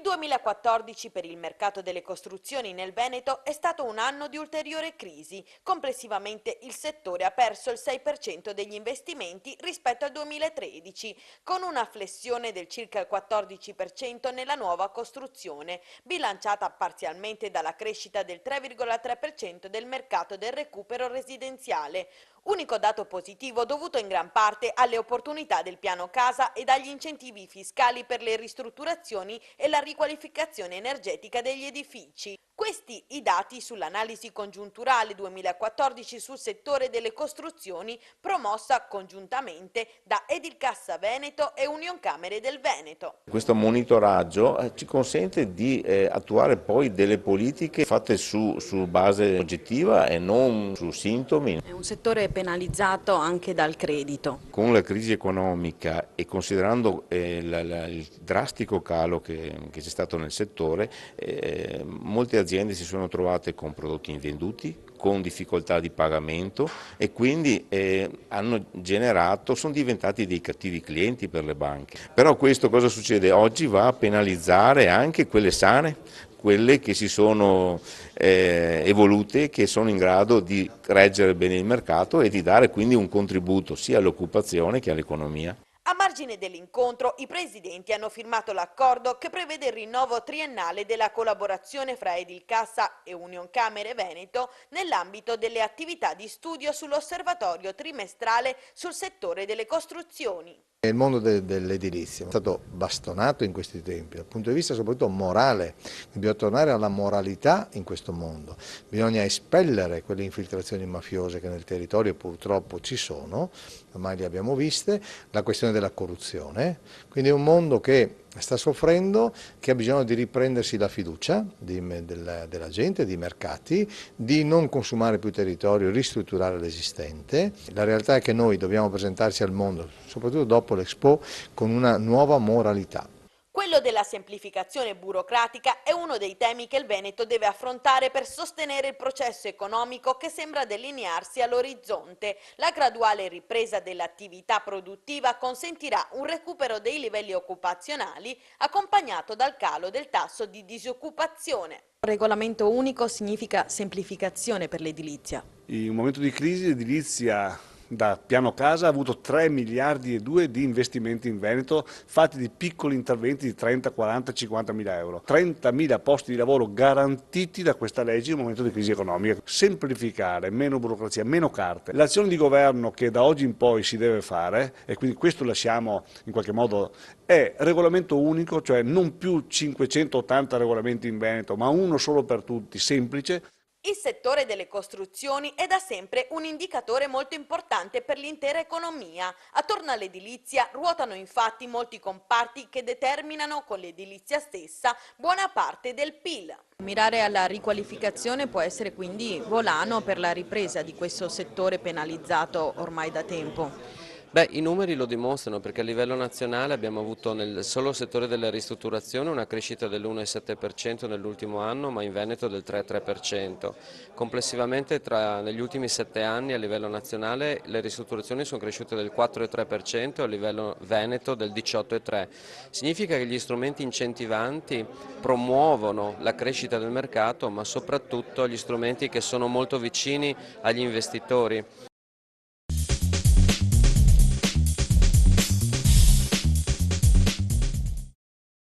Il 2014 per il mercato delle costruzioni nel Veneto è stato un anno di ulteriore crisi. Complessivamente il settore ha perso il 6% degli investimenti rispetto al 2013, con una flessione del circa il 14% nella nuova costruzione, bilanciata parzialmente dalla crescita del 3,3% del mercato del recupero residenziale. Unico dato positivo dovuto in gran parte alle opportunità del piano casa e agli incentivi fiscali per le ristrutturazioni e la riqualificazione energetica degli edifici. Questi i dati sull'analisi congiunturale 2014 sul settore delle costruzioni promossa congiuntamente da Edilcassa Veneto e Unioncamere del Veneto. Questo monitoraggio ci consente di attuare poi delle politiche fatte su base oggettiva e non su sintomi. È un settore penalizzato anche dal credito. Con la crisi economica e considerando il drastico calo che c'è stato nel settore, molte aziende si sono trovate con prodotti invenduti, con difficoltà di pagamento e quindi sono diventati dei cattivi clienti per le banche. Però questo cosa succede? Oggi va a penalizzare anche quelle sane, quelle che si sono evolute, che sono in grado di reggere bene il mercato e di dare quindi un contributo sia all'occupazione che all'economia. A margine dell'incontro, i presidenti hanno firmato l'accordo che prevede il rinnovo triennale della collaborazione fra Edilcassa e Unioncamere Veneto nell'ambito delle attività di studio sull'osservatorio trimestrale sul settore delle costruzioni. Il mondo dell'edilizia è stato bastonato in questi tempi, dal punto di vista soprattutto morale. Bisogna tornare alla moralità in questo mondo, bisogna espellere quelle infiltrazioni mafiose che nel territorio purtroppo ci sono, ormai le abbiamo viste, la questione della corruzione, quindi è un mondo che sta soffrendo, che ha bisogno di riprendersi la fiducia della gente, dei mercati, di non consumare più territorio, ristrutturare l'esistente. La realtà è che noi dobbiamo presentarci al mondo, soprattutto dopo l'Expo, con una nuova moralità. Quello della semplificazione burocratica è uno dei temi che il Veneto deve affrontare per sostenere il processo economico che sembra delinearsi all'orizzonte. La graduale ripresa dell'attività produttiva consentirà un recupero dei livelli occupazionali accompagnato dal calo del tasso di disoccupazione. Il regolamento unico significa semplificazione per l'edilizia. In un momento di crisi l'edilizia da piano casa ha avuto 3 miliardi e 2 di investimenti in Veneto fatti di piccoli interventi di 30, 40, 50 mila euro. 30.000 posti di lavoro garantiti da questa legge in un momento di crisi economica. Semplificare, meno burocrazia, meno carte. L'azione di governo che da oggi in poi si deve fare, e quindi questo lasciamo in qualche modo, è regolamento unico, cioè non più 580 regolamenti in Veneto, ma uno solo per tutti, semplice. Il settore delle costruzioni è da sempre un indicatore molto importante per l'intera economia. Attorno all'edilizia ruotano infatti molti comparti che determinano con l'edilizia stessa buona parte del PIL. Mirare alla riqualificazione può essere quindi volano per la ripresa di questo settore penalizzato ormai da tempo. Beh, i numeri lo dimostrano perché a livello nazionale abbiamo avuto nel solo settore della ristrutturazione una crescita dell'1,7% nell'ultimo anno, ma in Veneto del 3,3%. Complessivamente negli ultimi 7 anni a livello nazionale le ristrutturazioni sono cresciute del 4,3% e a livello Veneto del 18,3%. Significa che gli strumenti incentivanti promuovono la crescita del mercato, ma soprattutto gli strumenti che sono molto vicini agli investitori.